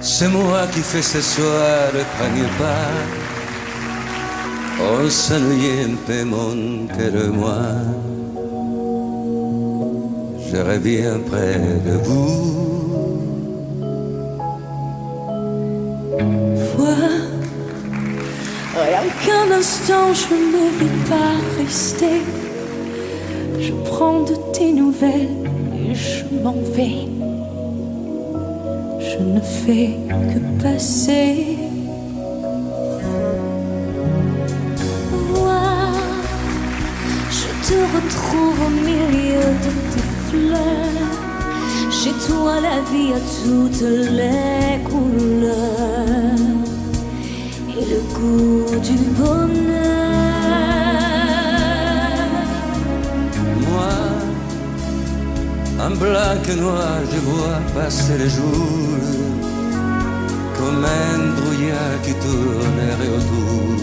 C'est moi qui fais ce soir le premier pas. On s'ennuie un peu mon cœur et moi. Je reviens près de vous. Vois, rien qu'un instant je ne vais pas rester. Je prends de tes nouvelles et je m'en vais. Je ne fais que passer. Vois, je te retrouve au milieu de tes fleurs. Chez toi la vie a toutes les couleurs et le goût du bonheur. Moi, en blanc et noir, je vois passer les jours comme un brouillard qui tournerait autour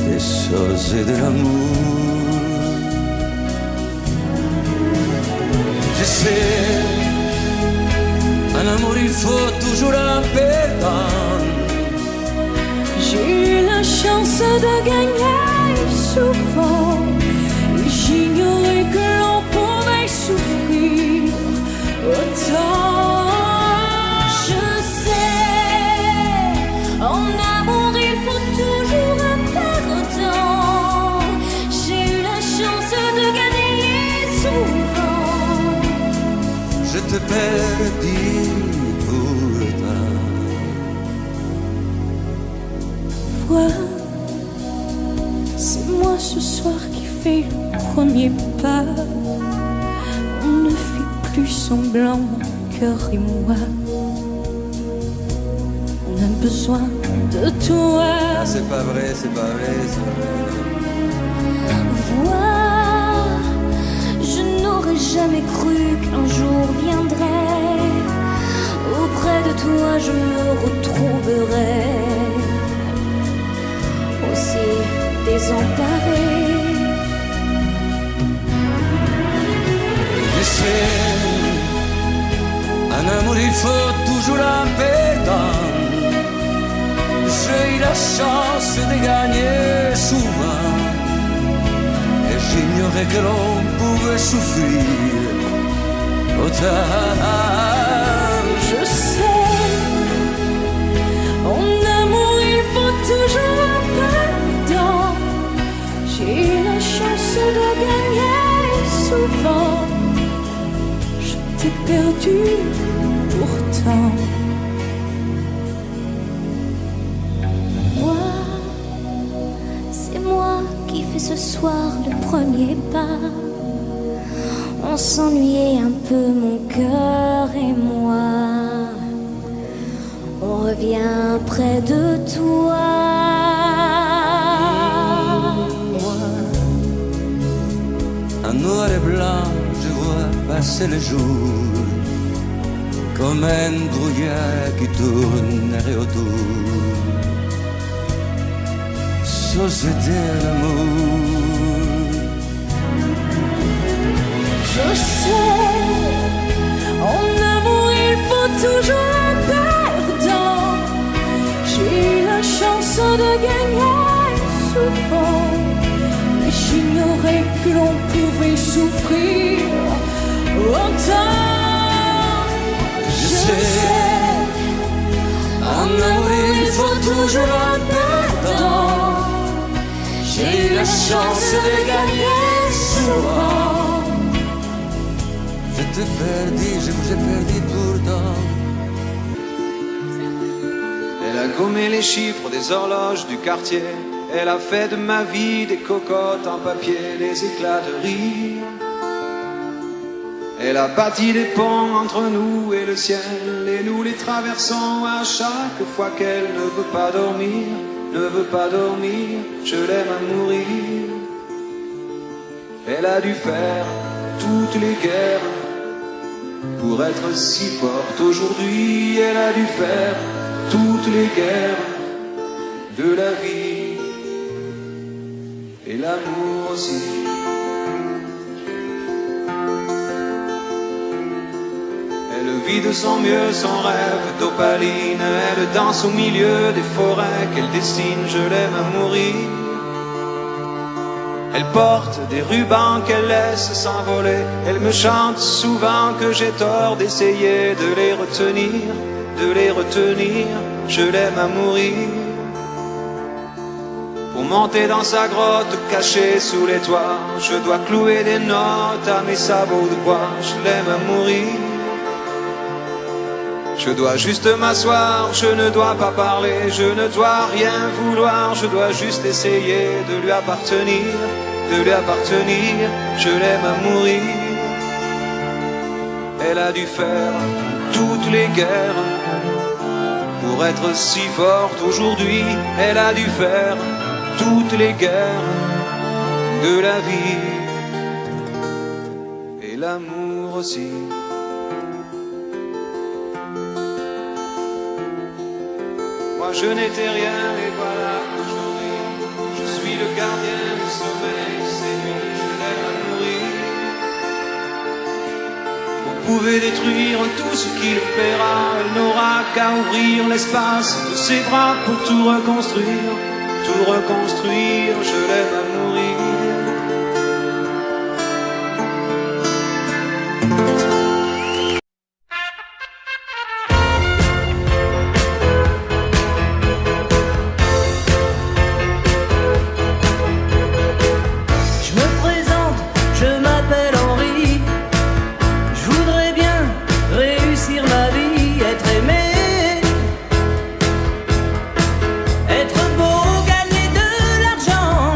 des choses et de l'amour. Je sais, en amour il faut toujours un peu de temps. J'ai eu la chance de gagner souvent. J'ignorais que l'on pouvait souffrir autant. Je sais, en amour il faut toujours un perdant. J'ai eu la chance de gagner souvent. Je te perdis pourtant. Vois, c'est moi ce soir qui fais le premier pas. On ne fait plus semblant, mon cœur et moi. On a besoin de toi. Ah, c'est pas vrai, c'est pas vrai, c'est pas vrai. Vois, je n'aurais jamais cru qu'un jour viendrait. Auprès de toi je me retrouverais aussi désemparée. Je sais, en amour il faut toujours un peu de temps. J'ai eu la chance de gagner souvent. Et j'ignorais que l'on pouvait souffrir autant. Je sais, en amour il faut toujours un perdant. J'ai eu la chance de gagner souvent. Je t'ai perdu pourtant. Moi, c'est moi qui fais ce soir le premier pas. On s'ennuyait un peu mon cœur et moi. On revient près de toi. En noir et blanc, je vois passer le jour comme un brouillard qui tournerait autour. Société l'amour. Je sais, en amour il faut toujours un perdant. J'ai eu la chance de gagner souvent. Mais j'ignorais que l'on pouvait souffrir autant. Je sais, en amour il faut toujours un perdant. J'ai eu la chance de gagner souvent. Je te perdis, je vous ai perdu pourtant. Elle a gommé les chiffres des horloges du quartier. Elle a fait de ma vie des cocottes en papier, des éclats de rire. Elle a bâti des ponts entre nous et le ciel, et nous les traversons à chaque fois qu'elle ne veut pas dormir, ne veut pas dormir, je l'aime à mourir. Elle a dû faire toutes les guerres pour être si forte aujourd'hui. Elle a dû faire toutes les guerres de la vie et l'amour aussi. Elle vit de son mieux son rêve d'opaline. Elle danse au milieu des forêts qu'elle dessine. Je l'aime à mourir. Elle porte des rubans qu'elle laisse s'envoler. Elle me chante souvent que j'ai tort d'essayer de les retenir, de les retenir. Je l'aime à mourir. Pour monter dans sa grotte cachée sous les toits, je dois clouer des notes à mes sabots de bois. Je l'aime à mourir. Je dois juste m'asseoir, je ne dois pas parler, je ne dois rien vouloir, je dois juste essayer de lui appartenir, de lui appartenir. Je l'aime à mourir. Elle a dû faire toutes les guerres pour être si forte aujourd'hui. Elle a dû faire toutes les guerres de la vie et l'amour aussi. Moi je n'étais rien, mais voilà qu'aujourd'hui je suis le gardien du sommeil, c'est lui, je l'aime à mourir. Vous pouvez détruire tout ce qui le plaira, elle n'aura qu'à ouvrir l'espace de ses bras pour tout reconstruire, tout reconstruire. Je l'aime à mourir. Être beau, gagner de l'argent,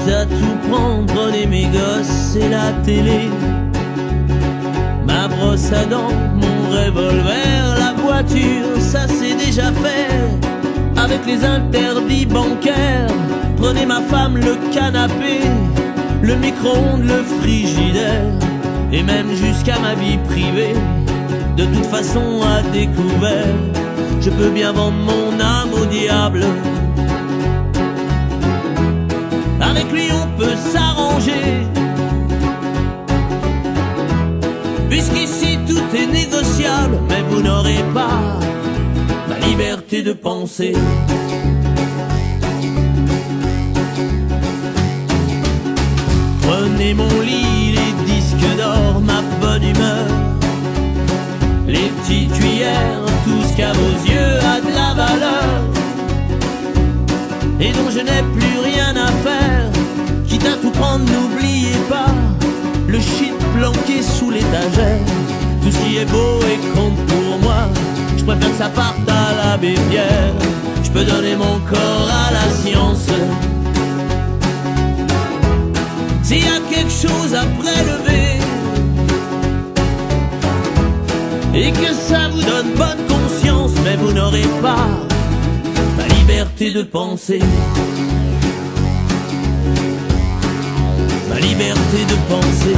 quitte à tout prendre, prenez mes gosses et la télé, ma brosse à dents, mon revolver, la voiture, ça c'est déjà fait. Avec les interdits bancaires, prenez ma femme, le canapé, le micro-ondes, le frigidaire, et même jusqu'à ma vie privée. De toute façon à découvert, je peux bien vendre mon âme au diable. Avec lui on peut s'arranger, puisqu'ici tout est négociable. Mais vous n'aurez pas ma liberté de penser. Prenez mon lit, les disques d'or, ma bonne humeur, les petites cuillères, tout ce qu'à vos yeux a de la valeur et dont je n'ai plus rien à faire. Quitte à tout prendre, n'oubliez pas le shit planqué sous l'étagère. Tout ce qui est beau et compte pour moi, je préfère que ça parte à l'abbé Pierre. Je peux donner mon corps à la science. S'il y a quelque chose à prélever et que ça vous donne bonne conscience, mais vous n'aurez pas ma liberté de penser. Ma liberté de penser.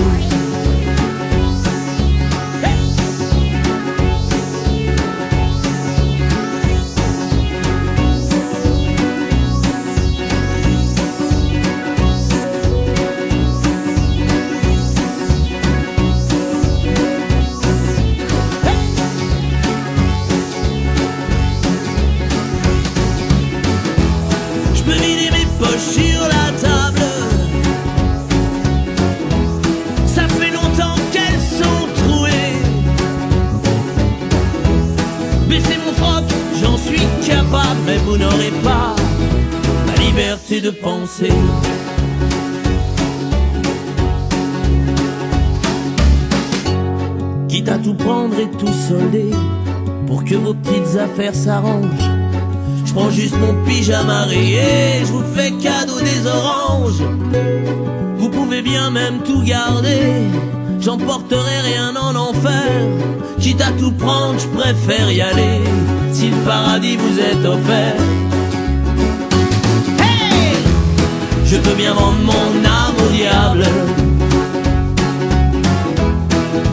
Sur la table, ça fait longtemps qu'elles sont trouées. Baissez mon froc, j'en suis capable, mais vous n'aurez pas ma liberté de penser. Quitte à tout prendre et tout solder pour que vos petites affaires s'arrangent, je prends juste mon pyjama rayé, je vous fais cadeau des oranges. Vous pouvez bien même tout garder, j'emporterai rien en enfer. Quitte à tout prendre, je préfère y aller, si le paradis vous est offert. Hey! Je peux bien vendre mon âme au diable.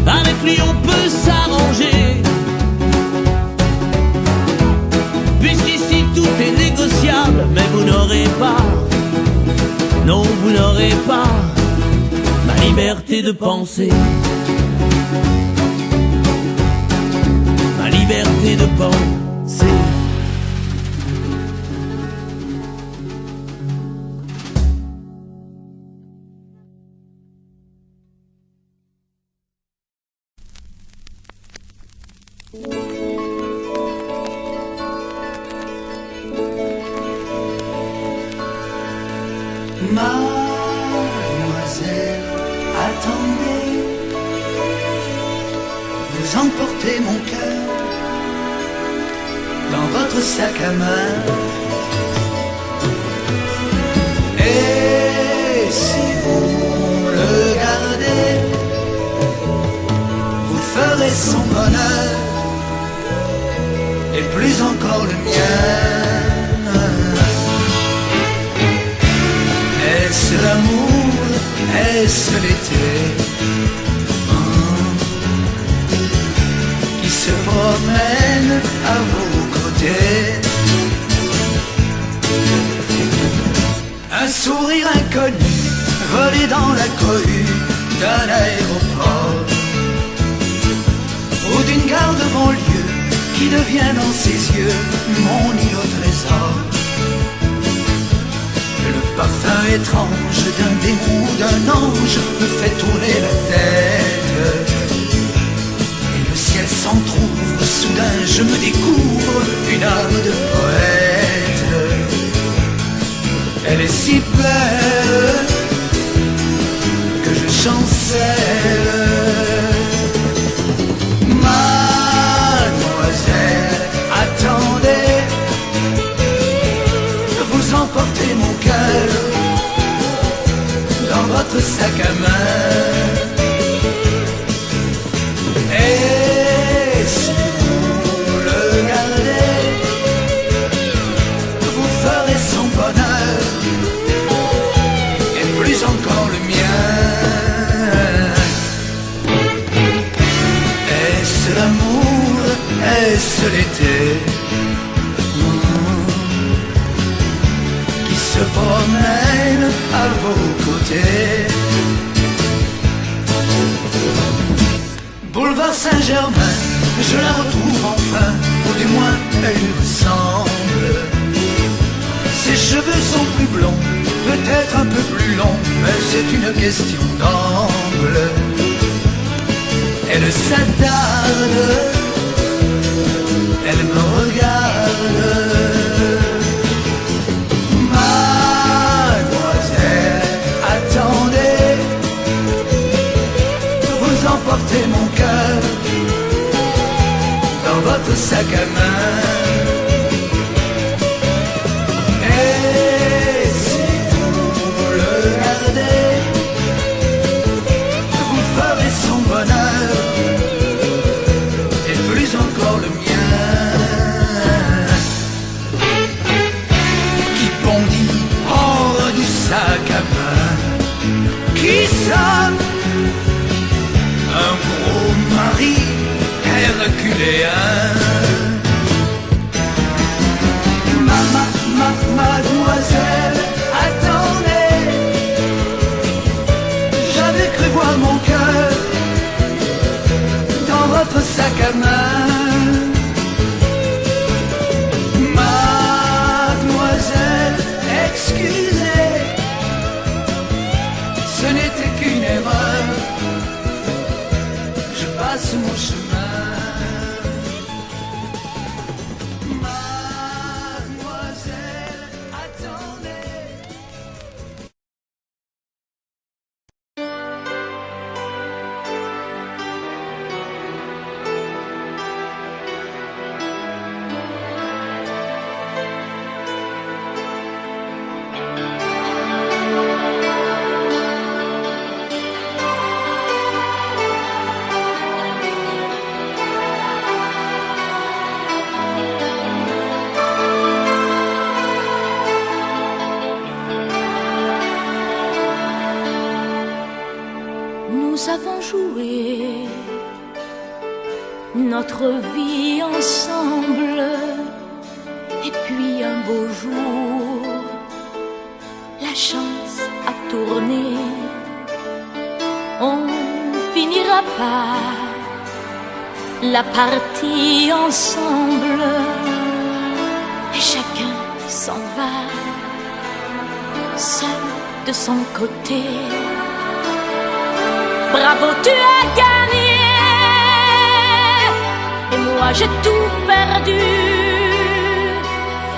Avec lui on peut s'arranger, puisqu'ici tout est négociable. Mais vous n'aurez pas, non vous n'aurez pas ma liberté de penser. Ma liberté de penser. Mademoiselle, attendez, vous emportez mon cœur dans votre sac à main. Et si vous le gardez, vous ferez son bonheur et plus encore le mien. Est-ce l'amour, est-ce l'été qui se promène à vos côtés? Un sourire inconnu volé dans la cohue d'un aéroport ou d'une gare de banlieue qui devient dans ses yeux mon île au trésor. Le parfum étrange d'un démon ou d'un ange me fait tourner la tête. Et le ciel s'entr'ouvre, soudain je me découvre une âme de poète. Elle est si belle que je chancelle. Mademoiselle, attendez, vous emportez mon cœur dans votre sac à main. Et si vous le gardez, vous ferez son bonheur et plus encore le mien. Est-ce l'amour, est-ce l'été qui se promène à vos côtés? Boulevard Saint-Germain, je la retrouve enfin, ou du moins elle lui ressemble. Ses cheveux sont plus blonds, peut-être un peu plus longs, mais c'est une question d'angle. Elle s'attarde, elle me regarde. Mademoiselle, attendez, vous emportez mon cœur dans votre sac à main. Et si vous le gardez, vous ferez son bonheur et plus encore le mien. Qui bondit hors du sac à main? Qui sonne? Un gros mari herculéen. Mademoiselle, attendez, j'avais cru voir mon cœur dans votre sac à main. Mademoiselle, excusez, ce n'était qu'une erreur, je passe mon chemin. Nous avons joué notre vie ensemble, et puis un beau jour, la chance a tourné. On finira par la partie ensemble, et chacun s'en va, seul de son côté. Bravo, tu as gagné, et moi j'ai tout perdu.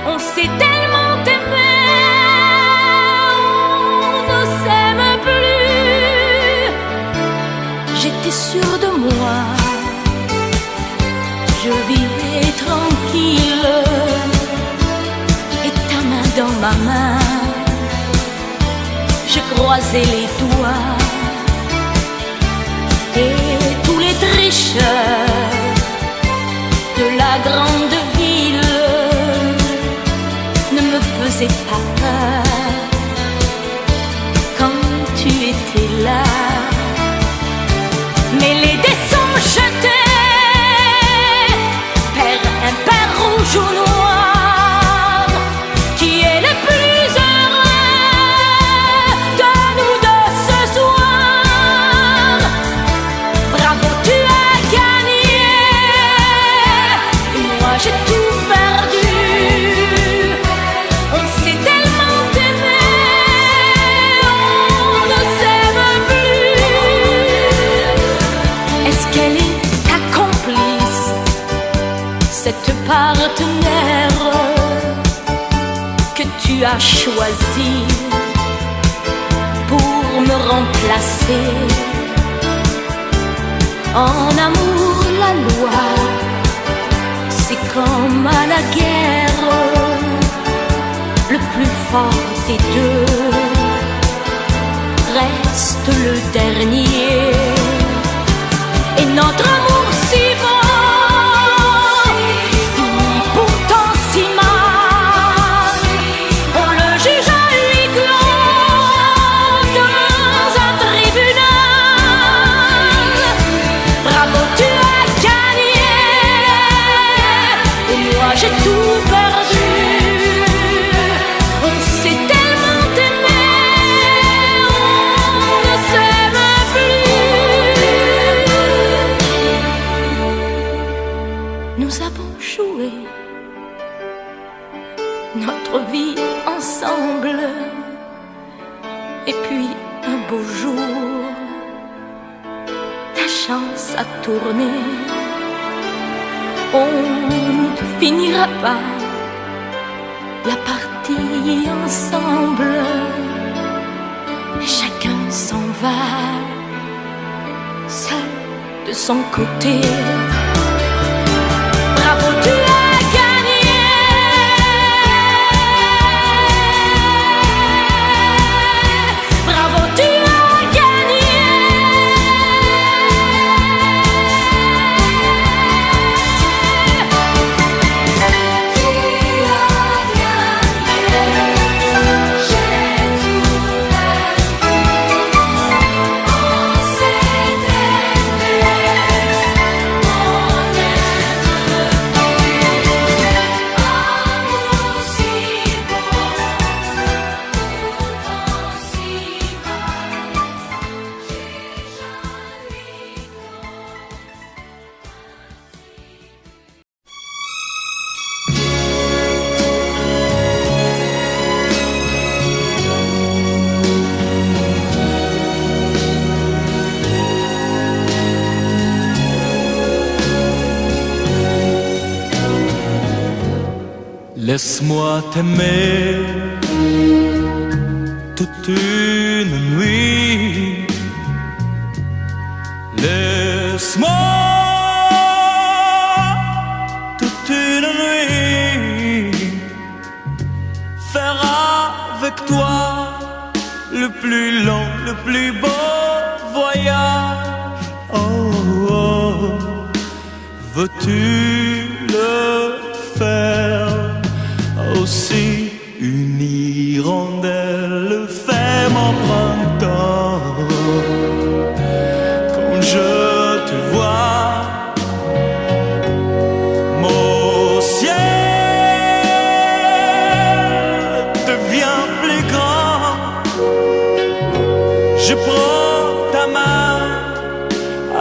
On s'est tellement aimé, on ne s'aime plus. J'étais sûre de moi, je vivais tranquille, et ta main dans ma main, je croisais les doigts. Et tous les tricheurs de la grande ville ne me faisaient pas peur quand tu étais là. Mais les dés sont jetés, pair impair, rouge ou noir, qui est le plus heureux de nous deux ce soir? Bravo, tu as gagné, et moi j'ai tout perdu. On s'est tellement aimé, on ne s'aime plus. Est-ce qu'elle est ta complice, cette partenaire que tu as choisi pour me remplacer? En amour, la loi, c'est comme à la guerre, le plus fort des deux reste le dernier. Et notre amour si beau finit pourtant si mal. On le juge à huis clos dans un tribunal. Bravo, tu as gagné, et moi j'ai tout perdu. On s'est tellement aimé, on ne s'aime plus. Nous avons joué notre vie ensemble, et puis un beau jour, la chance a tourné. On ne finira pas la partie ensemble, et chacun s'en va seul de son côté. Bravo, tu as gagné, bravo, tu as gagné. Laisse-moi t'aimer toute une nuit. Laisse-moi toute une nuit faire avec toi le plus long, le plus beau voyage. Oh, oh. Veux-tu le faire aussi? Une hirondelle fait mon printemps. Quand je te vois, mon ciel devient plus grand. Je prends ta main,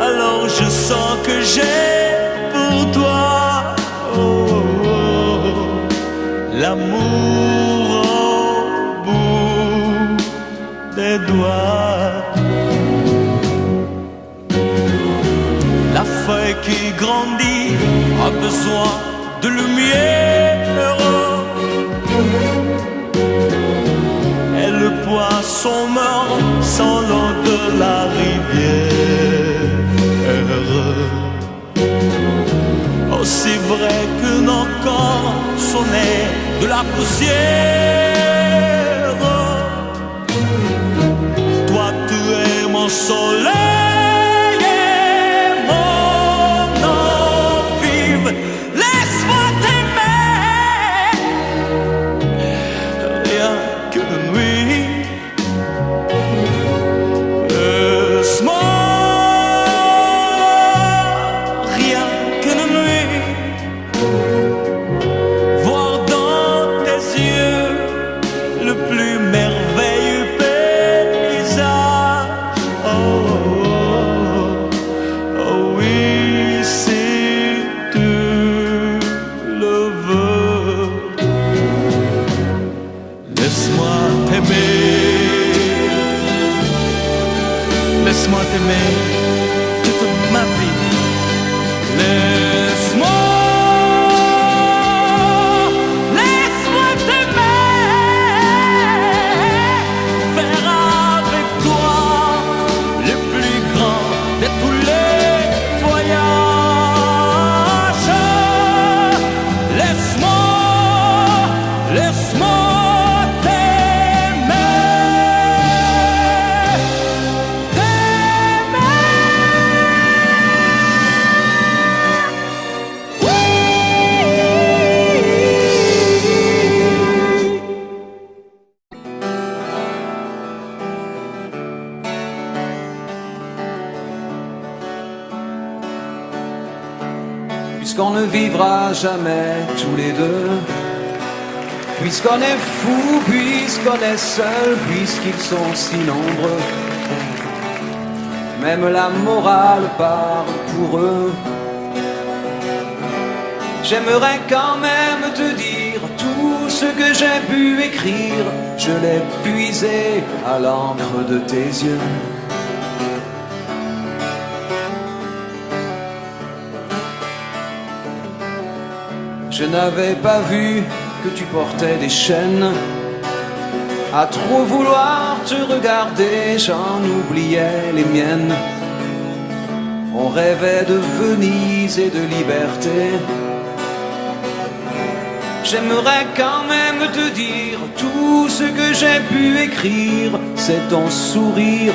alors je sens que j'ai pour toi l'amour au bout des doigts. La feuille qui grandit a besoin de lumière, et le poisson meurt sans l'eau de la rivière. Aussi vrai que nos corps sont nés de la poussière, toi tu es mon soleil et mon eau vive. Laisse-moi t'aimer rien qu'une nuit. Laisse-moi rien qu'une nuit voir dans tes yeux le plus merveilleux paysage. Oh, oh, oh oui, si tu le veux. Laisse-moi t'aimer, laisse-moi t'aimer toute ma vie. Laisse-moi faire avec toi le plus grand de tous les voyages. Laisse-moi t'aimer. puisqu'on ne vivra jamais tous les deux, puisqu'on est fou, puisqu'on est seul, puisqu'ils sont si nombreux, même la morale parle pour eux. J'aimerais quand même te dire tout ce que j'ai pu écrire, je l'ai puisé à l'encre de tes yeux. Je n'avais pas vu que tu portais des chaînes. À trop vouloir te regarder, j'en oubliais les miennes. On rêvait de Venise et de liberté. J'aimerais quand même te dire tout ce que j'ai pu écrire, c'est ton sourire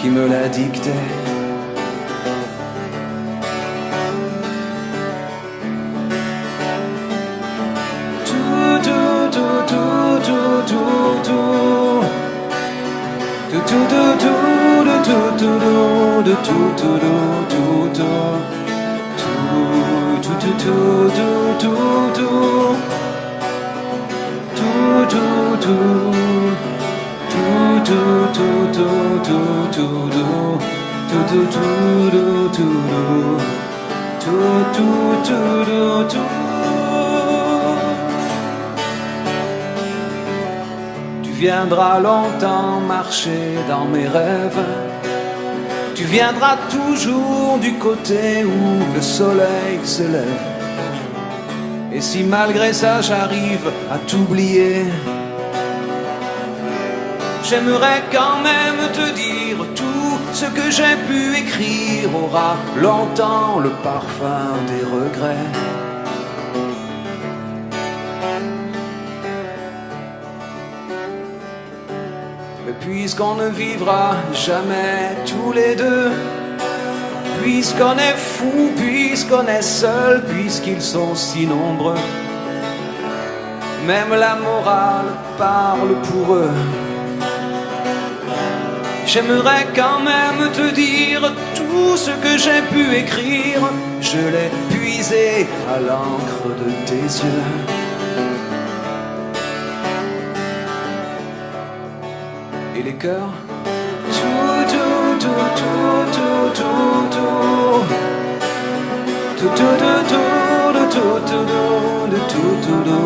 qui me l'a dicté. Tu viendras longtemps marcher dans mes rêves. Tu viendras toujours du côté où le soleil se lève. Et si malgré ça j'arrive à t'oublier, j'aimerais quand même te dire tout ce que j'ai pu écrire aura longtemps le parfum des regrets. Mais puisqu'on ne vivra jamais tous les deux, puisqu'on est fou, puisqu'on est seul, puisqu'ils sont si nombreux, même la morale parle pour eux. J'aimerais quand même te dire tout ce que j'ai pu écrire, je l'ai puisé à l'encre de tes yeux. Et les cœurs, tout, tout, tout, tout, tout, tout, tout, tout, tout, tout, tout, tout,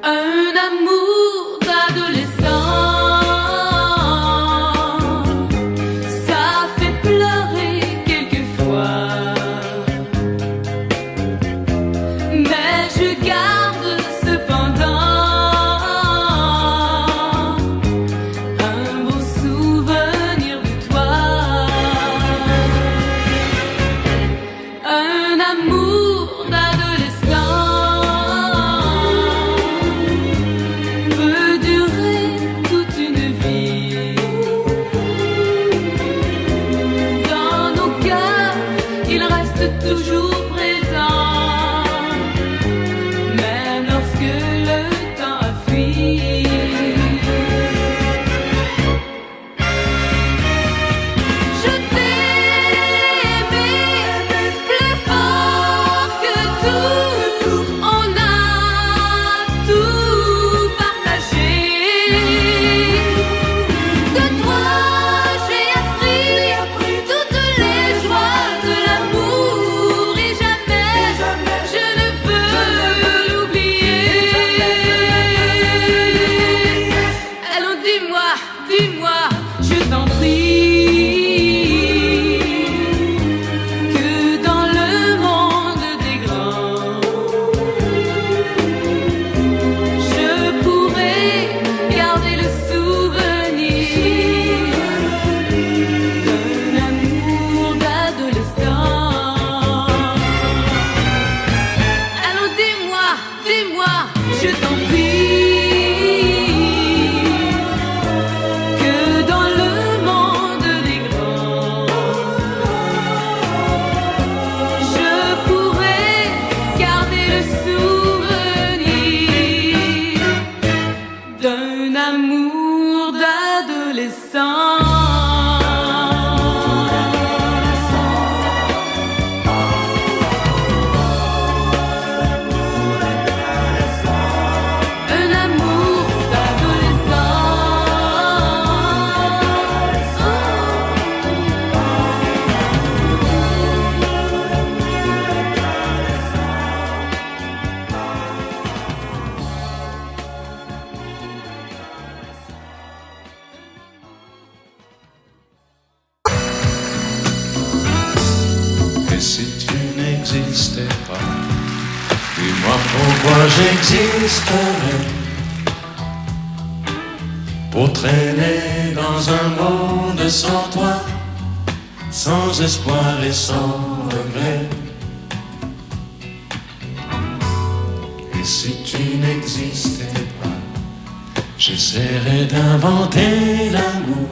Un amour d'adolescent, ça fait pleurer quelquefois. Mais dis-moi, je t'en prie, que dans le monde des grands, je pourrais garder le souvenir d'un amour d'adolescent. Si tu n'existais pas, dis-moi pourquoi j'existerais. Pour traîner dans un monde sans toi, sans espoir et sans regret. Et si tu n'existais pas, j'essaierais d'inventer l'amour.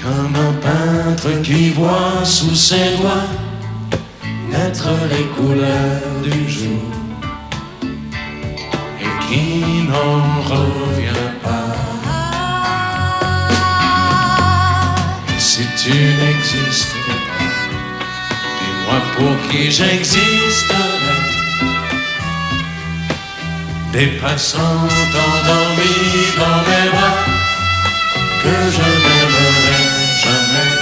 Comme un peintre qui voit sous ses doigts naître les couleurs du jour et qui n'en revient pas. Et si tu n'existais pas, dis-moi pour qui j'existerais. Des passants endormis dans mes bras que je n'aimerais jamais.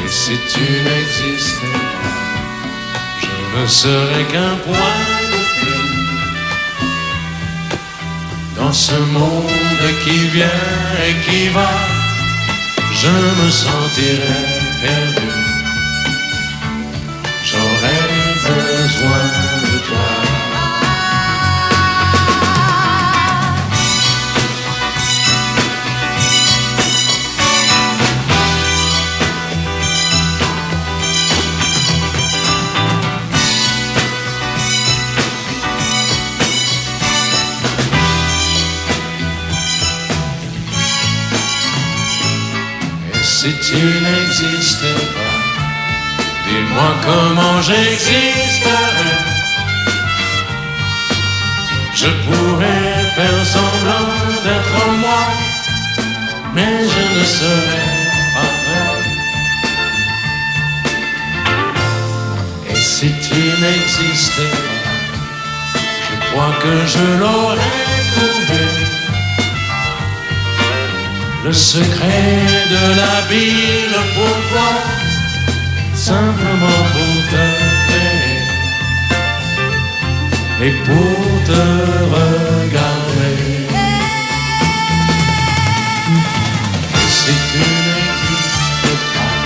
Et si tu n'existais pas, je ne serais qu'un point de plus dans ce monde qui vient et qui va. Je me sentirais perdu. J'aurais besoin de toi. Si tu n'existais pas, dis-moi comment j'existerais. Je pourrais faire semblant d'être moi, mais je ne serais pas vrai. Et si tu n'existais pas, je crois que je l'aurais trouvé. Le secret de la vie, le pourquoi, simplement pour t'aimer et pour te regarder. Et si tu n'existes pas,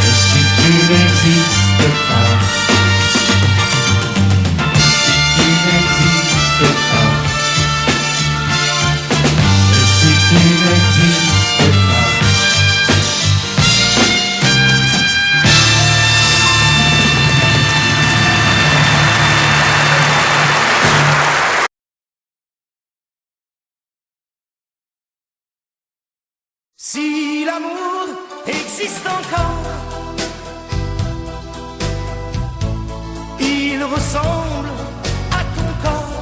et si tu n'existes pas, si tu n'existes pas, tu n'existes pas. Si l'amour existe encore, il ressemble à ton corps.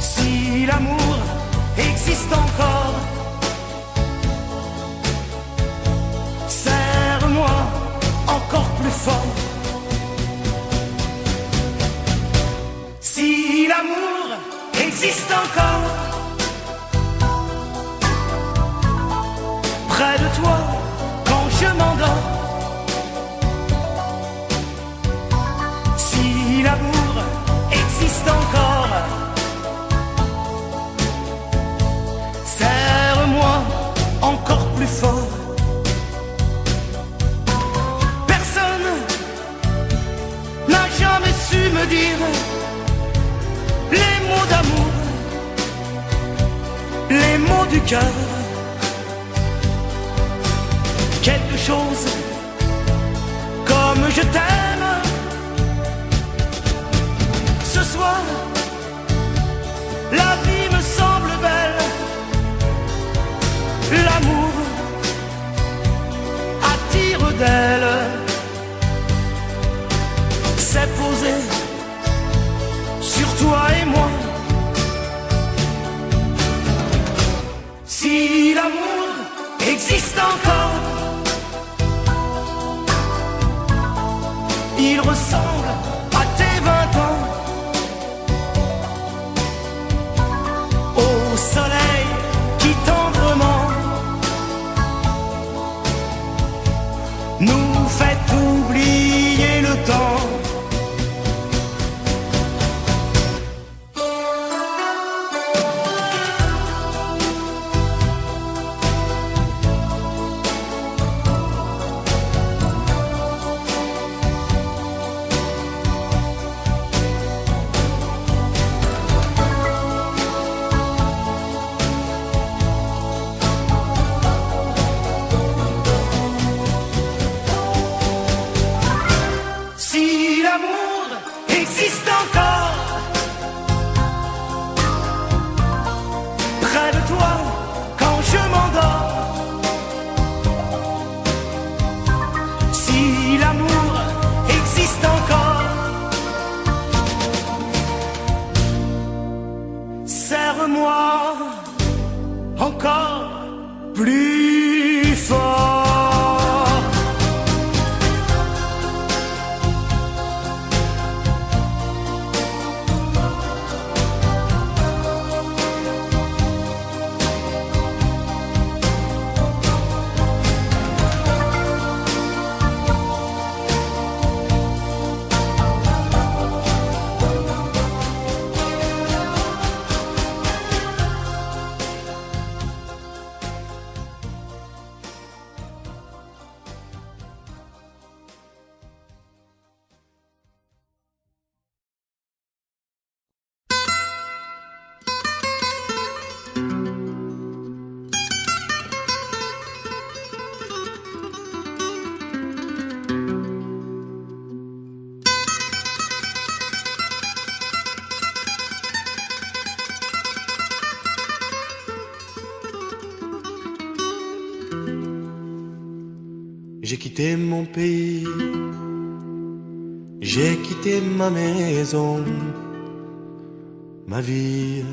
Si l'amour existe encore, serre-moi encore plus fort. Si l'amour existe encore, près de toi quand je m'endors. Si l'amour existe encore, serre-moi encore plus fort. Personne n'a jamais su me dire les mots d'amour, les mots du cœur. choses comme je t'aime. Ce soir, la vie me semble belle. L'amour attire d'elle. C'est posé sur toi et moi. Si l'amour existe encore, il ressemble à tes 20 ans, au soleil qui tendrement nous fait oublier le temps. Serre-moi encore plus fort. J'ai quitté mon pays, j'ai quitté ma maison, ma vie,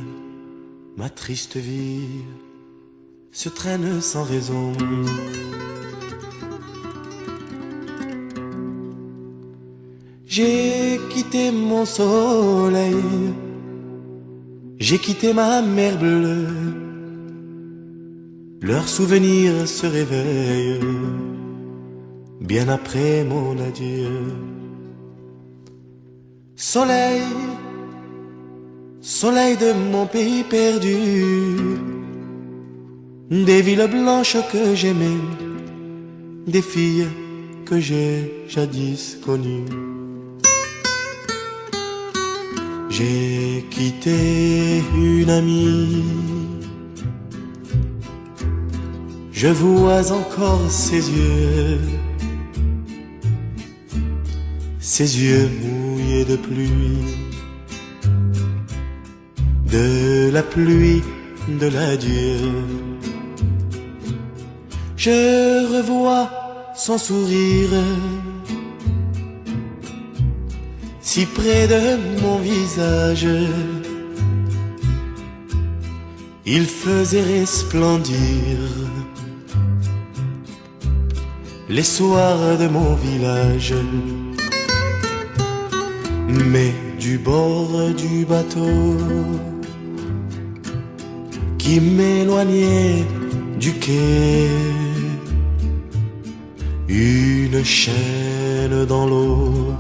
ma triste vie se traîne sans raison. J'ai quitté mon soleil, j'ai quitté ma mer bleue, leurs souvenirs se réveillent bien après mon adieu. Soleil, soleil de mon pays perdu, des villes blanches que j'aimais, des filles que j'ai jadis connues. J'ai quitté une amie, je vois encore ses yeux mouillés de pluie, de la pluie de l'adieu. Je revois son sourire si près de mon visage, il faisait resplendir les soirs de mon village. Mais du bord du bateau qui m'éloignait du quai, une chaîne dans l'eau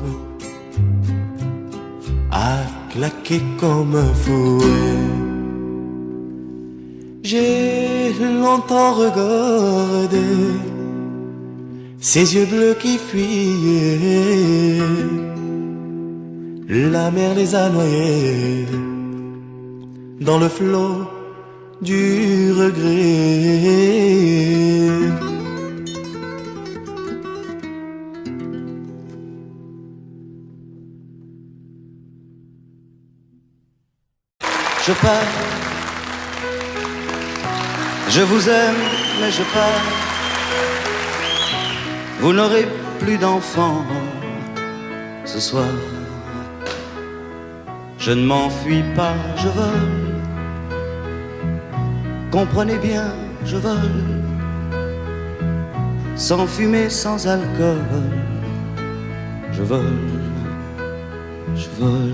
a claqué comme un fouet. J'ai longtemps regardé ces yeux bleus qui fuyaient, la mer les a noyés dans le flot du regret. je pars. Je vous aime, mais je pars. Vous n'aurez plus d'enfants ce soir. Je ne m'enfuis pas, je vole. Comprenez bien, je vole. Sans fumée, sans alcool. Je vole, je vole.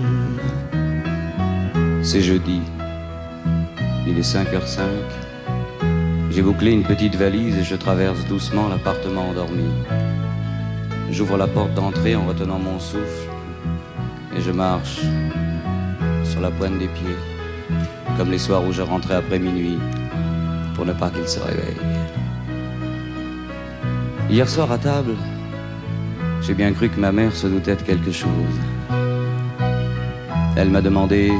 C'est jeudi. Il est 5h05. J'ai bouclé une petite valise et je traverse doucement l'appartement endormi. J'ouvre la porte d'entrée en retenant mon souffle et je marche sur la pointe des pieds, comme les soirs où je rentrais après minuit pour ne pas qu'il se réveille. Hier soir à table, j'ai bien cru que ma mère se doutait de quelque chose. Elle m'a demandé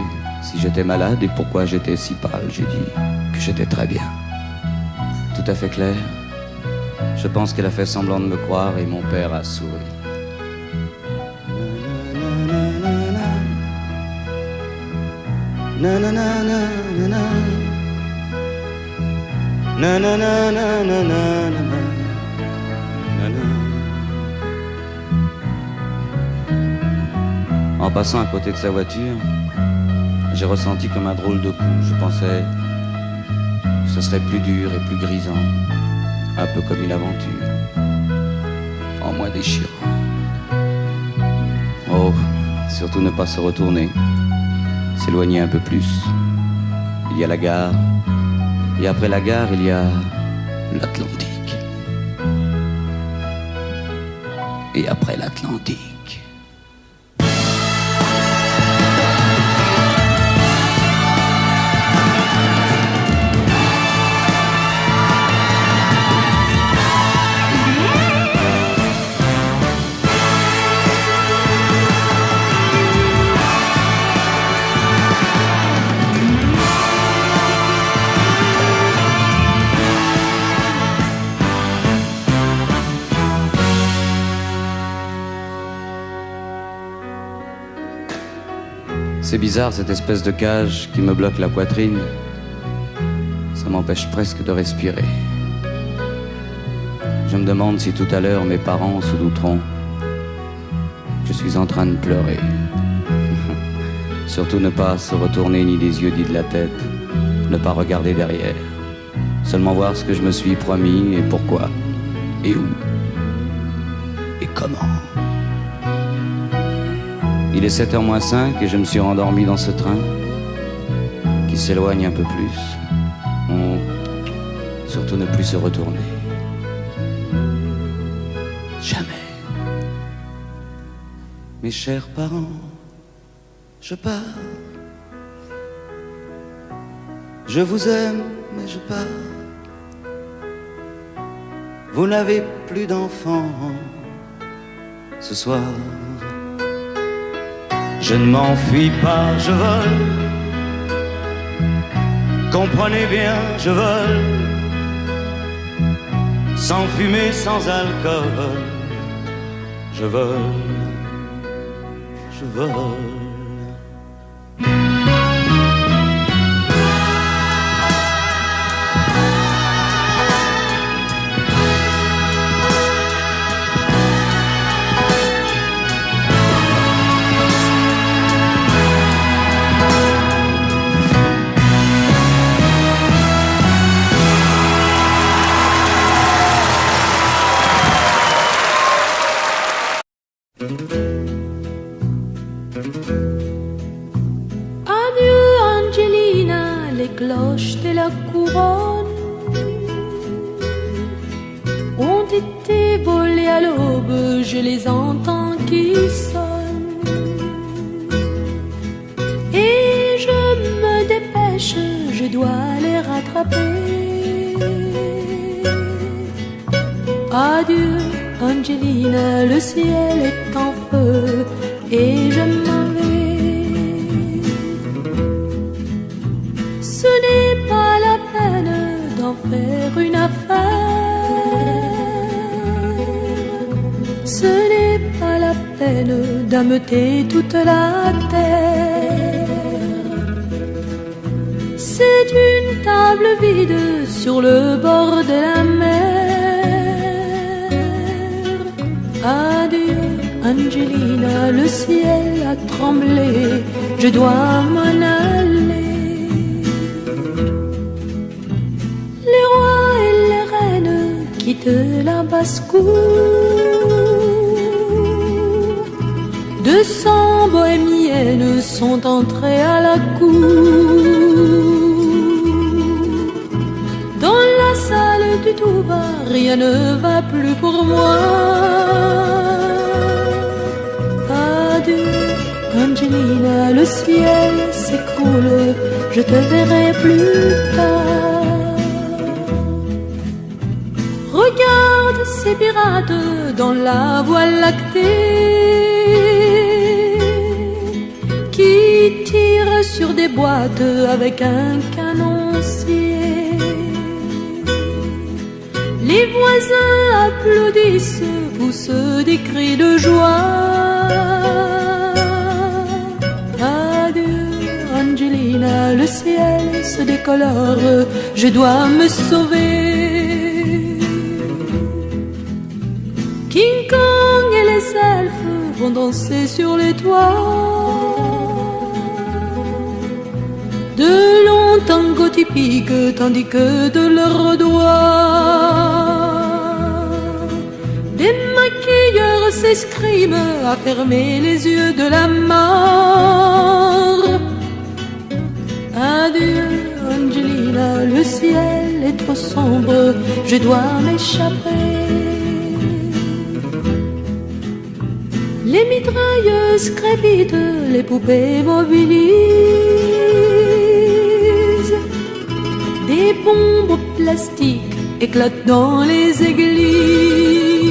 si j'étais malade et pourquoi j'étais si pâle. J'ai dit que j'étais très bien. Tout à fait clair. Je pense qu'elle a fait semblant de me croire et mon père a souri. En passant à côté de sa voiture, j'ai ressenti comme un drôle de coup. Je pensais que ce serait plus dur et plus grisant, un peu comme une aventure, en moins déchirant. Oh, surtout ne pas se retourner, s'éloigner un peu plus. Il y a la gare, et après la gare, il y a l'Atlantique. Et après l'Atlantique, c'est bizarre cette espèce de cage qui me bloque la poitrine. Ça m'empêche presque de respirer. Je me demande si tout à l'heure mes parents se douteront que je suis en train de pleurer. Surtout ne pas se retourner ni des yeux ni de la tête, ne pas regarder derrière. Seulement voir ce que je me suis promis et pourquoi, et où, et comment. Il est 7h moins 5 et je me suis rendormi dans ce train qui s'éloigne un peu plus. Surtout ne plus se retourner. Jamais. Mes chers parents, je pars. Je vous aime, mais je pars. Vous n'avez plus d'enfants ce soir. Je ne m'enfuis pas, je vole. Comprenez bien, je vole. Sans fumée, sans alcool. Je vole, je vole. Adieu Angelina, les cloches de la couronne ont été volées à l'aube, je les entends qui sonnent. Et je me dépêche, je dois les rattraper. Adieu Angelina, le ciel est en feu et je m'en vais. Ce n'est pas la peine d'en faire une affaire. Ce n'est pas la peine d'ameuter toute la terre. C'est une table vide sur le bord de la mer. Adieu, Angelina, le ciel a tremblé, je dois m'en aller. Les rois et les reines quittent la basse-cour. 200 bohémiennes sont entrées à la cour. Dans la salle du tout va, rien ne va plus pour moi. Adieu, Angelina, le ciel s'écroule, je te verrai plus tard. Regarde ces pirates dans la voie lactée qui tirent sur des boîtes avec un canoncier. Les voisins applaudissent, poussent des cris de joie. Adieu, Angelina, le ciel se décolore, je dois me sauver. King Kong et les elfes vont danser sur les toits. De longs tangos typiques tandis que de leurs doigts des maquilleurs s'escriment à fermer les yeux de la mort. Adieu, Angelina, le ciel est trop sombre, je dois m'échapper. Les mitrailleuses crépitent, les poupées mobilisent. Des bombes plastiques éclatent dans les églises.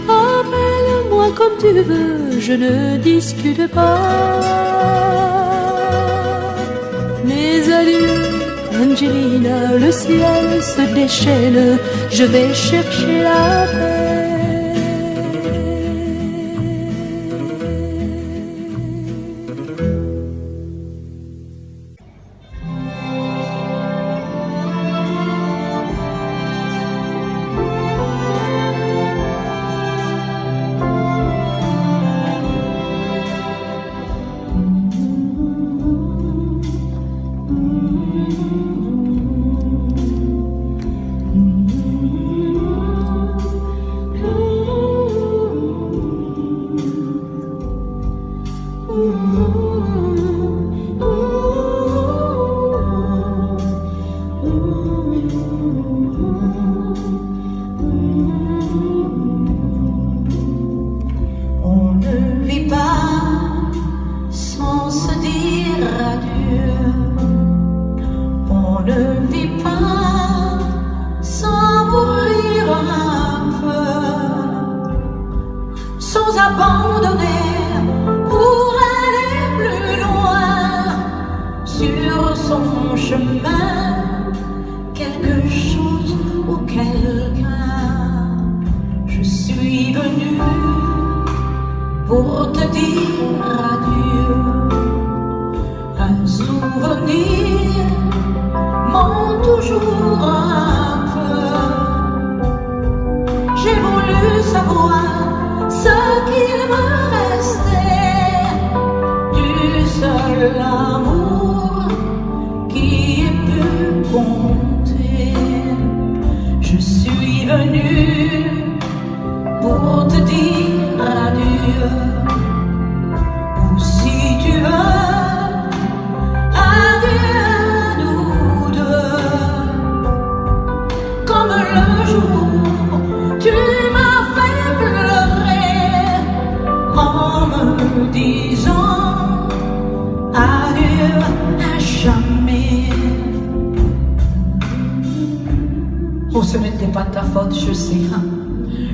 Appelle-moi comme tu veux, je ne discute pas. Mais adieu, Angelina, le ciel se déchaîne, je vais chercher la paix.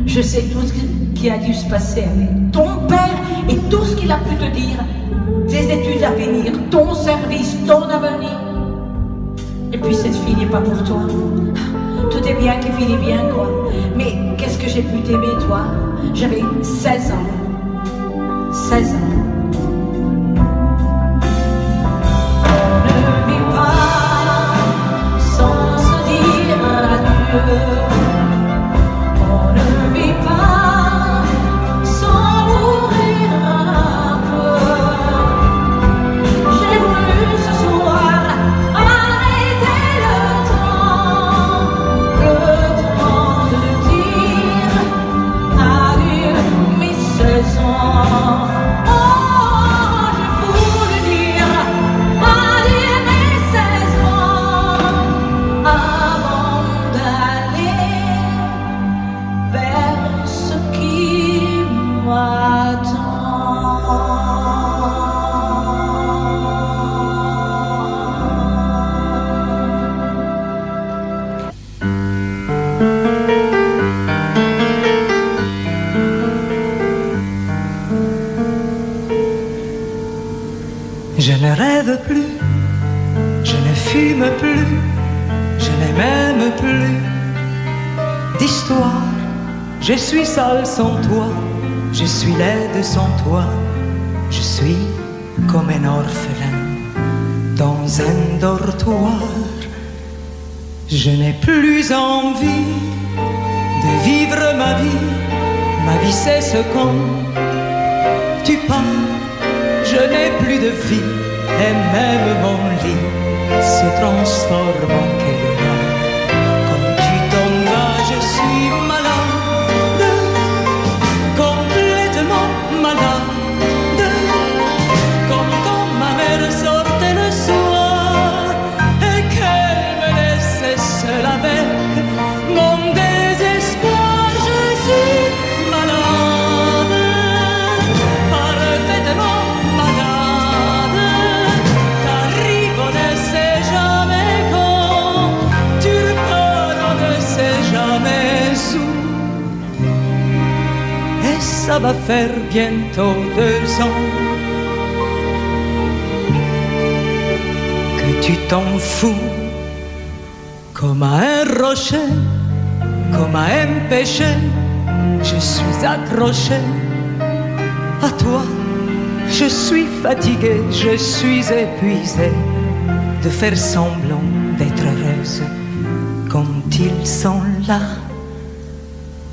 Je sais tout ce qui a dû se passer avec ton père et tout ce qu'il a pu te dire, tes études à venir, ton service, ton avenir. Et puis cette fille n'est pas pour toi. Tout est bien qui finit bien, quoi. Mais qu'est-ce que j'ai pu t'aimer, toi? J'avais 16 ans. 16 ans. d'histoire. Je suis sale sans toi, je suis laide sans toi. Je suis comme un orphelin dans un dortoir. Je n'ai plus envie de vivre ma vie. Ma vie cesse quand tu pars. Je n'ai plus de vie et même mon lit se transforme en quel quand tu t'en vas, je suis malade, complètement malade, comme quand ma mère sortait le soir et qu'elle me laissait seule avec mon désespoir. Je suis malade, parfaitement malade. T'arrives, on ne sait jamais quand, tu repars, on ne sait jamais où. Et ça va faire bientôt 2 ans que tu t'en fous, comme à un rocher, comme à un péché. Je suis accroché à toi. Je suis fatigué, je suis épuisé de faire semblant d'être heureuse quand ils sont là.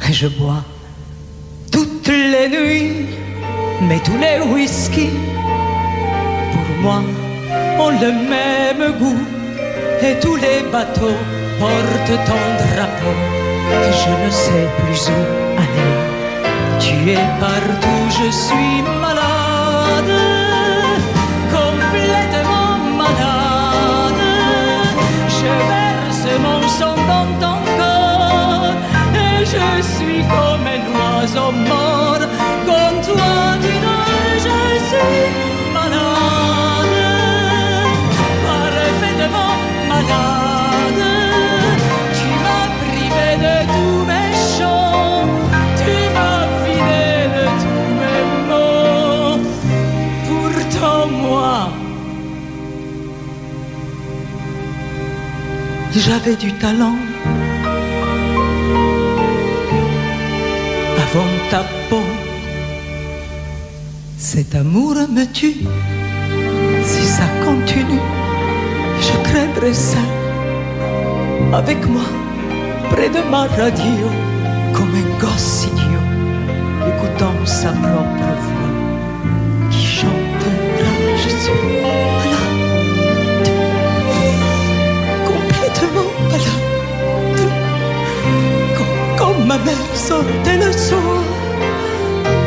Et je bois toutes les nuits, mais tous les whisky pour moi ont le même goût. Et tous les bateaux portent ton drapeau et je ne sais plus où aller. Tu es partout, je suis malade, complètement malade. Je verse mon sang dans ton corps et je suis comme un oiseau mort. Comme toi tu nais, je suis malade, parfaitement malade. Tu m'as privé de tous mes chants, tu m'as vidé de tous mes mots. Pourtant moi, j'avais du talent. Avant ta peau, cet amour me tue. Si ça continue, je craindrais ça. Avec moi, près de ma radio, comme un gosse idiot, écoutant sa propre voix, qui chantera. Je suis malade, complètement malade, comme ma mère sortait le soir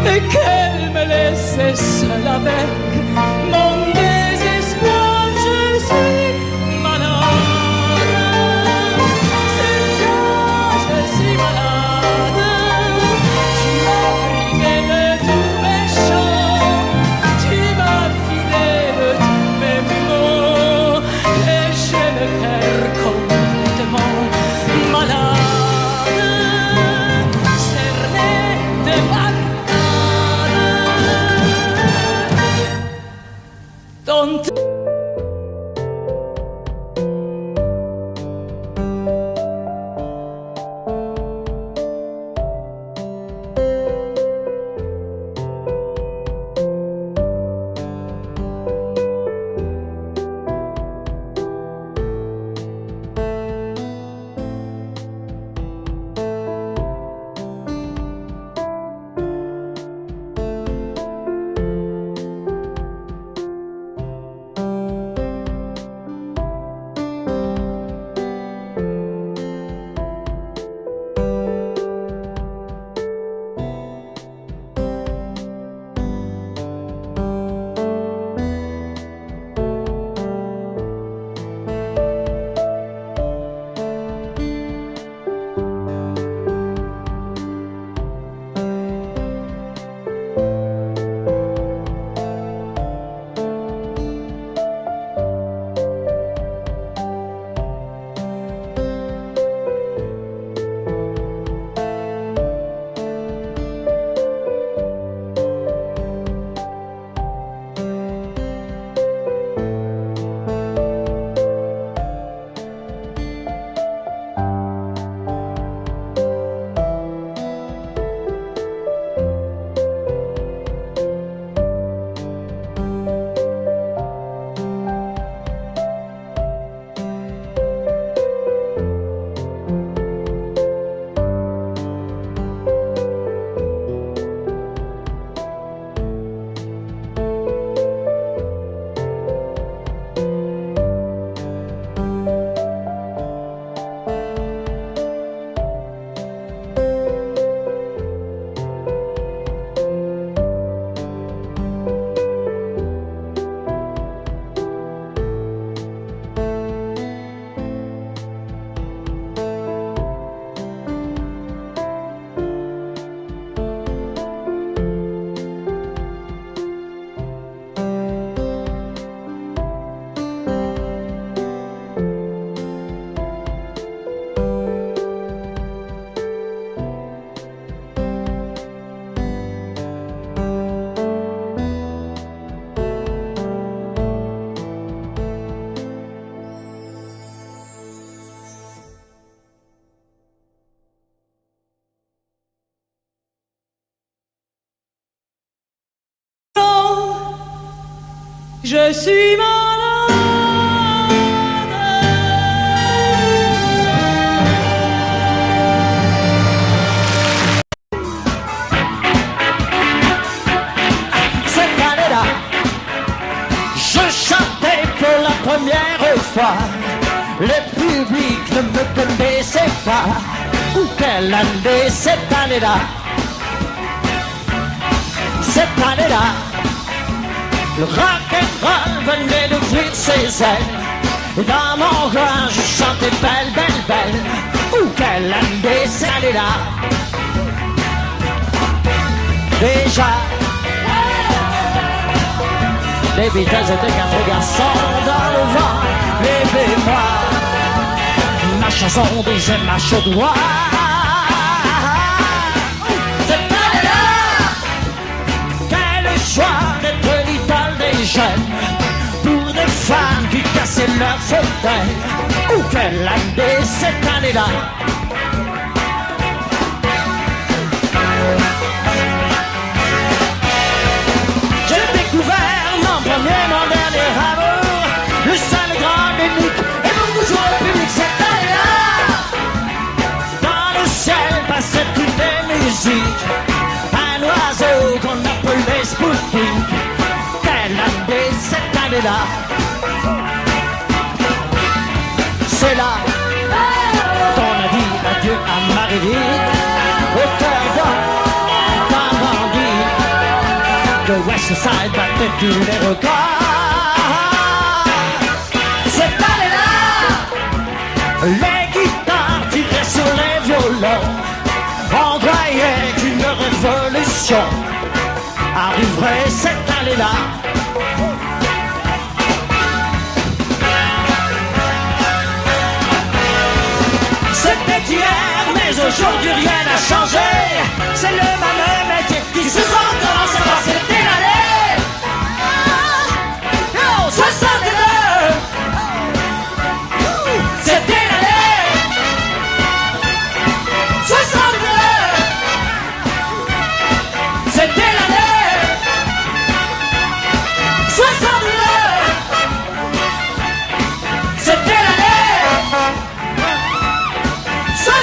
et qu'elle me laissait seule avec mon désespoir. Je suis malade, c'est ça, je suis malade. Tu m'as privé de tous mes chants, tu m'as vidé de tous mes mots et j'ai le cœur complètement malade, cerné de barricades. Je suis malade. Cette année-là, je chantais pour la première fois. Le public ne me connaissait pas. Ou quelle année cette année-là? Cette année-là, le rock'n'roll venait d'ouvrir ses ailes. Et dans mon coin, je chantais belle, belle, belle. Ou quelle année cette année-là? Déjà, les Beatles étaient quatre garçons dans le vent. Bébé-moi, ma chanson disait ma chaude voix. Cette année-là, quel choix d'être l'idole des jeunes pour des femmes qui cassaient leur fauteuil. Ou quelle année cette année-là? J'ai découvert mon premier, mon dernier amour, le seul grand unique et pour toujours le public cette année-là. Dans le ciel passait toutes les musiques, un oiseau qu'on appelait Spoutnik. Quelle année cette année-là? C'est là qu'on a dit adieu à Marilyn, au cœur d'un bandit. Le West Side battait tous les records. Cette année-là, les guitares tiraient sur les violons. On croyait qu'une révolution arriverait cette année-là. C'était hier, mais aujourd'hui rien n'a changé. C'est le même métier qui se sent commence à voir cette année. Oh, 62. C'était l'année 62. C'était l'année 62. C'était l'année 62.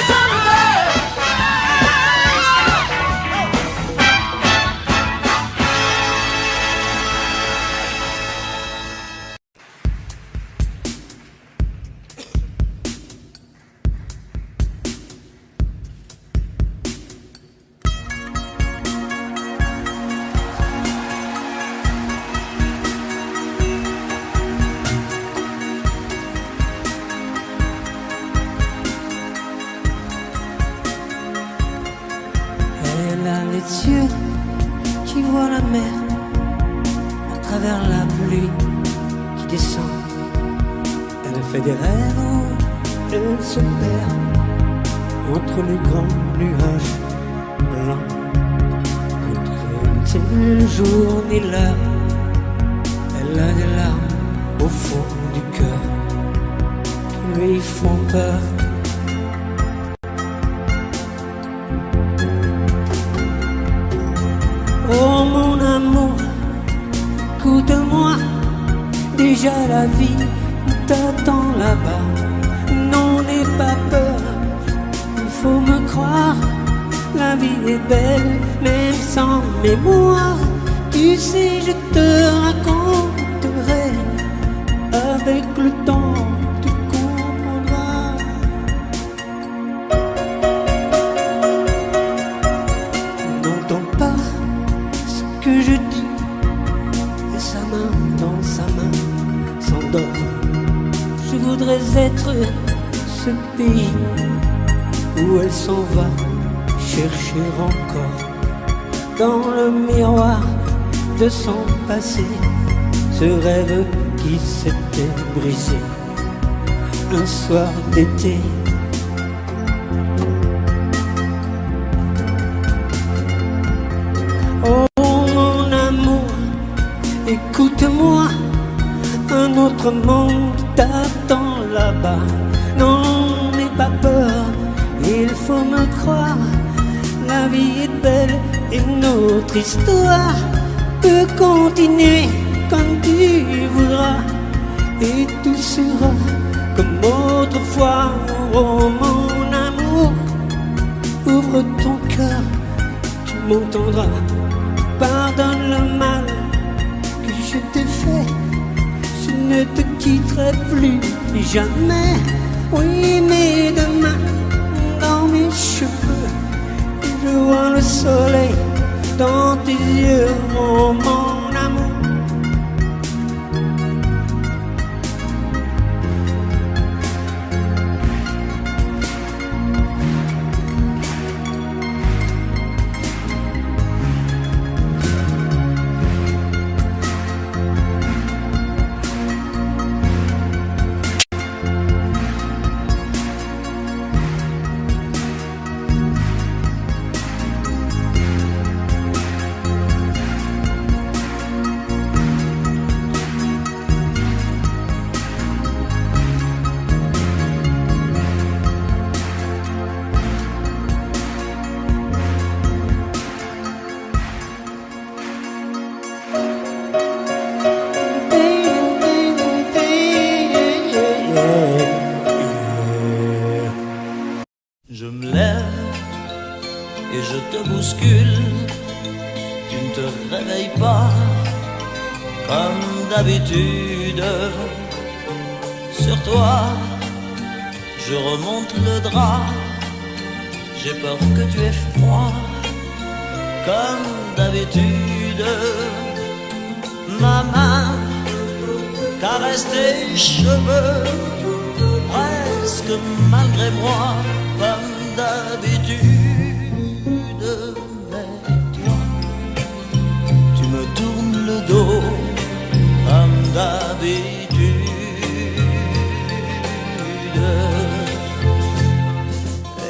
Elle a les yeux qui voient la mer à travers la pluie qui descend. Elle fait des rêves où elle se perd entre les grands nuages blancs. Entre le jour ni l'heure, elle a des larmes au fond du cœur qui lui font peur. Oh mon amour, écoute-moi, déjà la vie t'attend là-bas. Non, n'aie pas peur, il faut me croire, la vie est belle, même sans mémoire. Tu sais, je te raconterai, avec le temps tu comprendras. N'entends pas ce que je dis, et sa main dans sa main s'endort. Je voudrais être ce pays où elle s'en va chercher encore dans le miroir de son passé ce rêve qui s'était brisé un soir d'été. Oh mon amour, écoute-moi, un autre monde t'attend là-bas. Non, n'aie pas peur, il faut me croire, la vie est belle et notre histoire peut continuer quand tu voudras, et tout sera comme autrefois. Oh mon amour, ouvre ton cœur, tu m'entendras. Pardonne le mal que je t'ai fait, je ne te quitterai plus jamais. Oui, mais demain, dans mes cheveux, je vois le soleil dans tes yeux, oh mon amour. Je me lève et je te bouscule, tu ne te réveilles pas comme d'habitude. Sur toi, je remonte le drap, j'ai peur que tu aies froid comme d'habitude. Ma main caresse tes cheveux, presque malgré moi, comme d'habitude. Mais toi, tu me tournes le dos, comme d'habitude.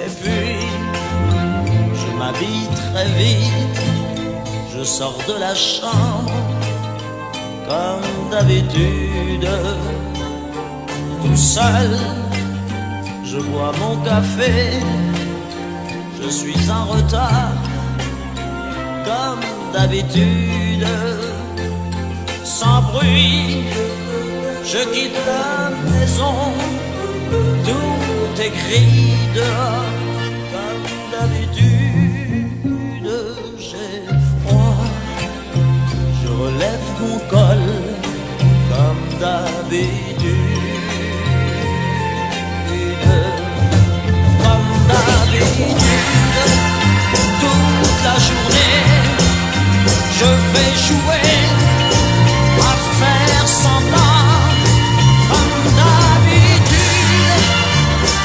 Et puis, je m'habille très vite, je sors de la chambre, comme d'habitude. Tout seul, je bois mon café, je suis en retard, comme d'habitude. Sans bruit, je quitte la maison, tout est gris dehors, comme d'habitude. J'ai froid, je relève mon col, comme d'habitude. Toute la journée, je vais jouer à faire semblant. Comme d'habitude,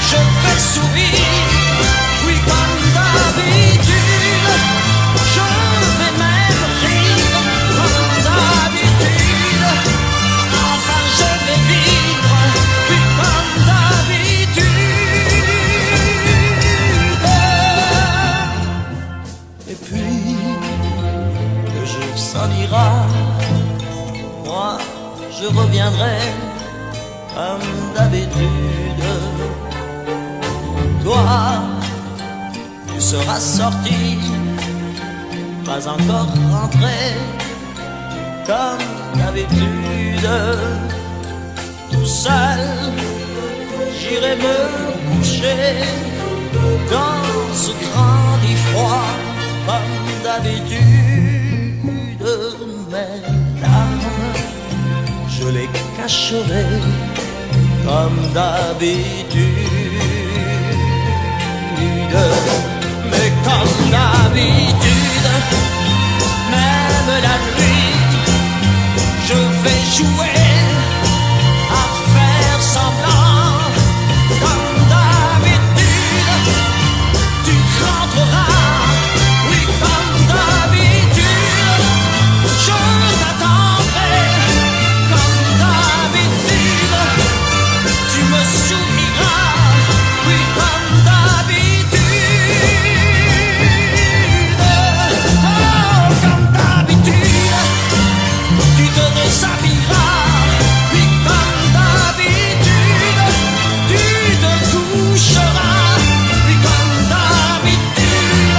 je vais sourire. Oui, comme d'habitude, je vais même rire. Comme d'habitude, enfin je vais vivre. Oui, comme d'habitude. Et puis, le jour s'en ira, moi je reviendrai comme d'habitude. Toi, tu seras sorti, pas encore rentré, comme d'habitude. Tout seul, j'irai me coucher dans ce grand lit froid, comme d'habitude. Mes larmes, je les cacherai comme d'habitude. Mais comme d'habitude, même la nuit, je vais jouer à faire semblant. Comme d'habitude, tu rentreras. Oui, comme d'habitude, je t'attendrai. Comme d'habitude, tu me souriras. Oui, comme d'habitude. Oh, comme d'habitude, tu te déshabilleras. Oui, comme d'habitude, tu te coucheras. Oui, comme d'habitude.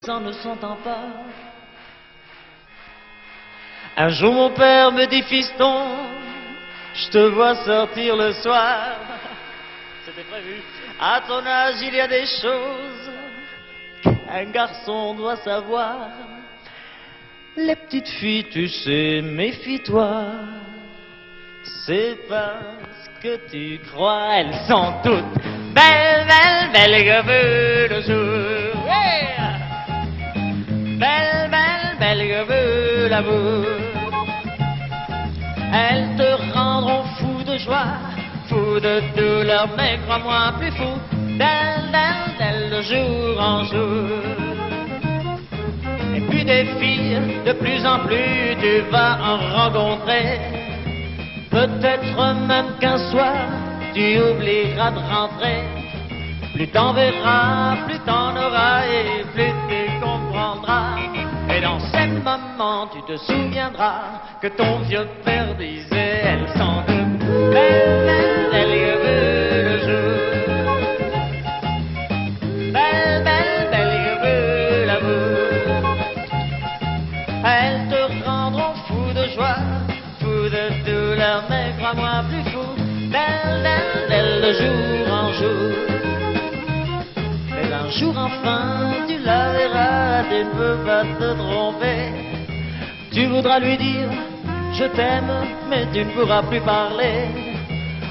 en ne sentant pas. Un jour mon père me dit, fiston, je te vois sortir le soir. C'était prévu. À ton âge, il y a des choses qu'un garçon doit savoir. Les petites filles, tu sais, méfie-toi. C'est pas ce que tu crois, elles sont toutes belles, belles, belles comme le jour. Yeah. Belle, belle, belle comme l'amour. Elles te rendront fou de joie, fou de douleur, mais crois-moi plus fou d'elles, d'elles, d'elles de jour en jour. Et puis des filles, de plus en plus tu vas en rencontrer. Peut-être même qu'un soir tu oublieras de rentrer. Plus t'en verras, plus t'en auras et plus tu comprendras. Et dans ces moments tu te souviendras que ton vieux père disait, elles sont de belles, belles, belles comme le jour. Belles, belles, belles comme l'amour. Elles te rendront fou de joie, fou de douleur, mais crois-moi plus fou d'elles, d'elles, d'elles de jour en jour. Mais un jour enfin tu la verras, tu ne peux pas te tromper. Tu voudras lui dire je t'aime, mais tu ne pourras plus parler.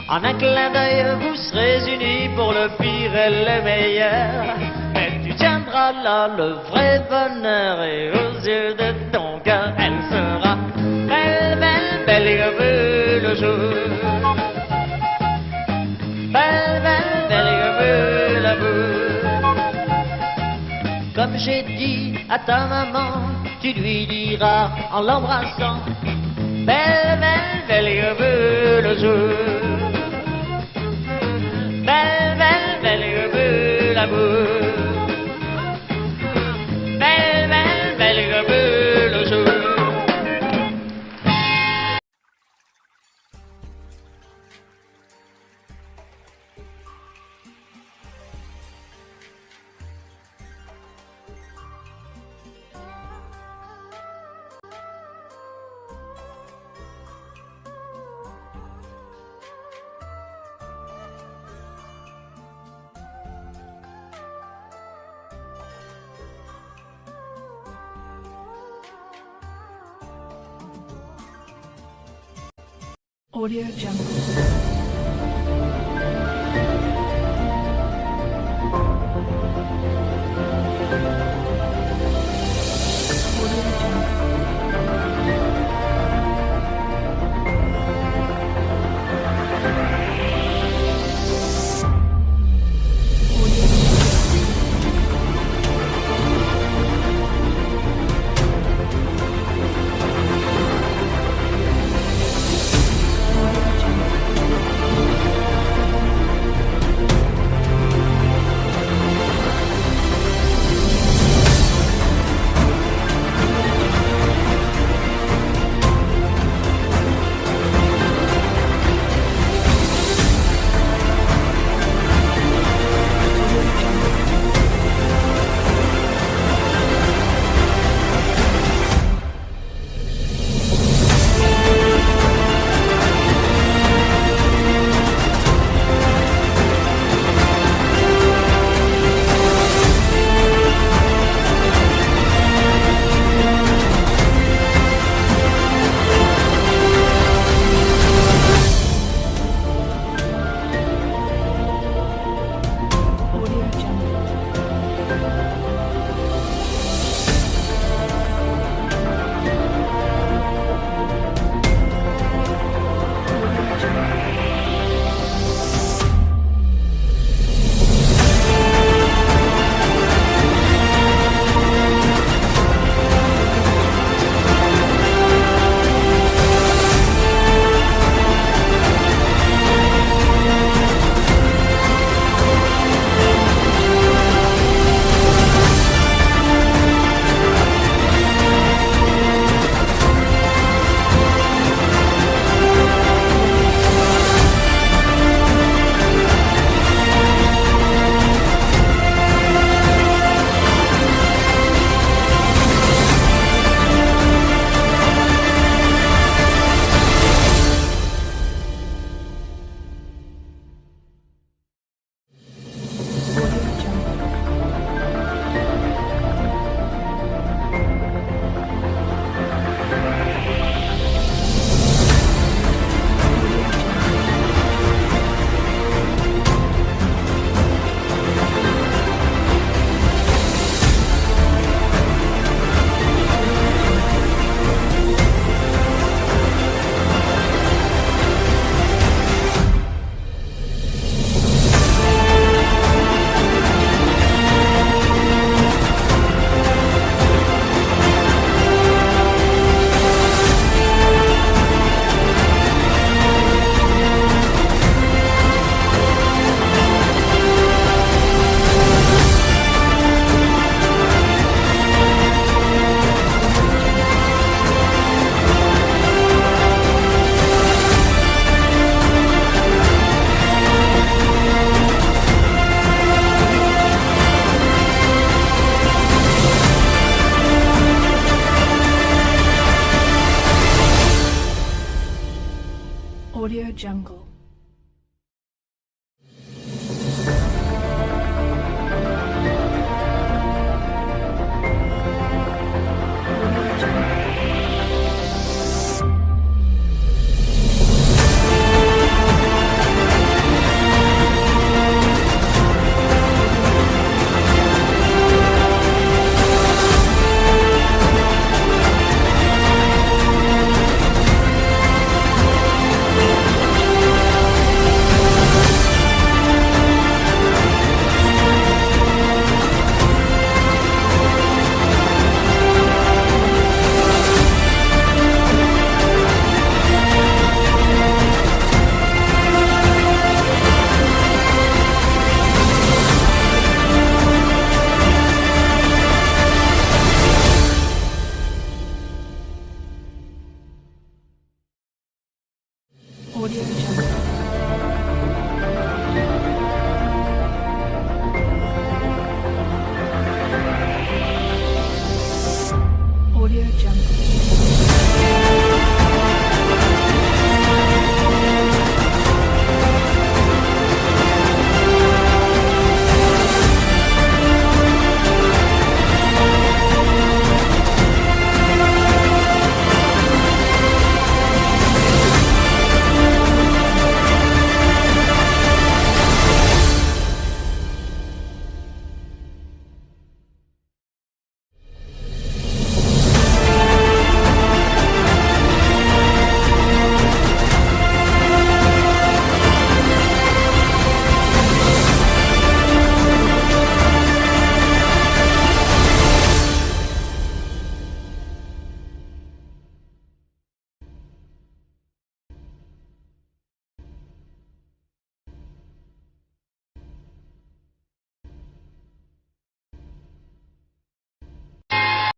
En un clin d'œil vous serez unis pour le pire et le meilleur. Mais tu tiendras là le vrai bonheur et aux yeux de ton cœur elle sera belle, belle, belle comme le jour. Belle, belle, belle comme l'amour. Comme j'ai dit à ta maman, tu lui diras en l'embrassant, belle, belle, belle comme le jour. Belle, belle, belle comme l'amour. Belle, belle, belle comme le jour. Audio Jungle. Jungle. Audio Jungle. Audio Jungle.